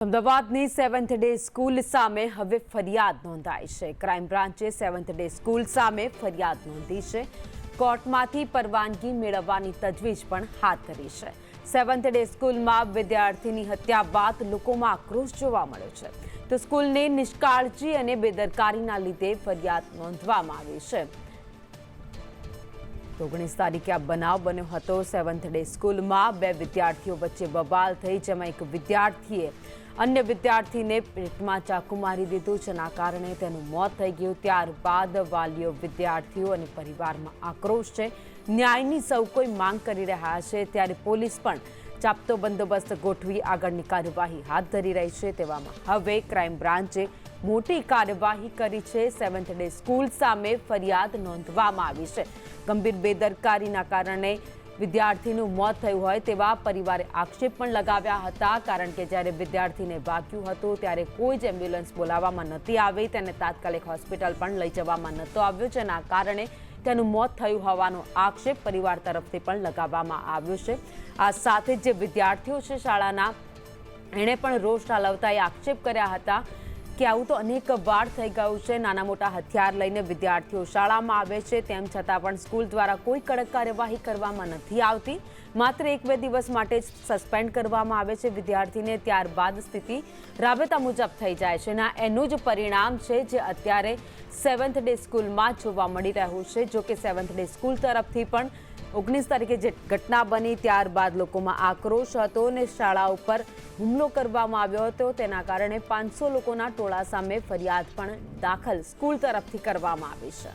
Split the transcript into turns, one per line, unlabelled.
અમદાવાદની seventh day school સામે હવે ફરિયાદ નોંધાઈ છે। ક્રાઇમ બ્રાન્ચે સેવન્થ ડે સ્કૂલ સામે ફરિયાદ નોંધી છે। કોર્ટમાંથી પરવાનગી મેળવવાની તજવીજ પણ હાથ ધરી છે। સેવન્થ ડે સ્કૂલમાં વિદ્યાર્થીની હત્યા બાદ લોકોમાં આક્રોશ જોવા મળ્યો છે, તો સ્કૂલની નિષ્કાળજી અને બેદરકારીના લીધે ફરિયાદ નોંધવામાં આવી છે। 19 તારીખે આ બનાવ બન્યો હતો। સેવન્થ ડે સ્કૂલમાં બે વિદ્યાર્થીઓ વચ્ચે બબાલ થઈ, જેમાં એક વિદ્યાર્થીએ અન્ય વિદ્યાર્થીને પેટમાં ચાકુ મારી દીધું, જેના કારણે તેનું મોત થઈ ગયું। ત્યારબાદ વાલીઓ, વિદ્યાર્થીઓ અને પરિવારમાં આક્રોશ છે। ન્યાયની સૌ કોઈ માંગ કરી રહ્યા છે, ત્યારે પોલીસ પણ ચાપતો બંદોબસ્ત ગોઠવી આગળની કાર્યવાહી હાથ ધરી રહી છે। તેવામાં હવે ક્રાઇમ બ્રાન્ચે મોટી કાર્યવાહી કરી છે। સેવન્થ ડે સ્કૂલ સામે ફરિયાદ નોંધવામાં આવી છે। ગંભીર બેદરકારીના કારણે વિદ્યાર્થીનું મોત થયું હોય તેવા પરિવારે આક્ષેપ પણ લગાવ્યા હતા, કારણ કે જ્યારે વિદ્યાર્થીને વાગ્યું હતું ત્યારે કોઈ જ એમ્બ્યુલન્સ બોલાવવામાં નથી આવી, તેને તાત્કાલિક હોસ્પિટલ પણ લઈ જવામાં નહોતો આવ્યો, જેના કારણે તેનું મોત થયું હોવાનો આક્ષેપ પરિવાર તરફથી પણ લગાવવામાં આવ્યો છે। આ સાથે જે વિદ્યાર્થીઓ છે શાળાના, એણે પણ રોષ ઠાલવતા એ આક્ષેપ કર્યા હતા કે આવું તો અનેક વાર થઈ ગયું છે। નાના મોટા હથિયાર લઈને વિદ્યાર્થીઓ શાળામાં આવે છે, તેમ છતાં પણ સ્કૂલ દ્વારા કોઈ કડક કાર્યવાહી કરવામાં નથી આવતી। માત્ર 1-2 દિવસ માટે જ સસ્પેન્ડ કરવામાં આવે છે વિદ્યાર્થીને, ત્યારબાદ સ્થિતિ રાબેતા મુજબ થઈ જાય છે। ના એનું જ પરિણામ છે જે અત્યારે સેવન્થ ડે સ્કૂલમાં જોવા મળી રહ્યું છે। જો કે સેવન્થ ડે સ્કૂલ તરફથી પણ 19 તારીખે જે ઘટના બની ત્યારબાદ લોકોમાં આક્રોશ હતો અને શાળા ઉપર હુમલો કરવામાં આવ્યો હતો, તેના કારણે 500 લોકોના ટોળા સામે ફરિયાદ પણ દાખલ સ્કૂલ તરફથી કરવામાં આવી છે।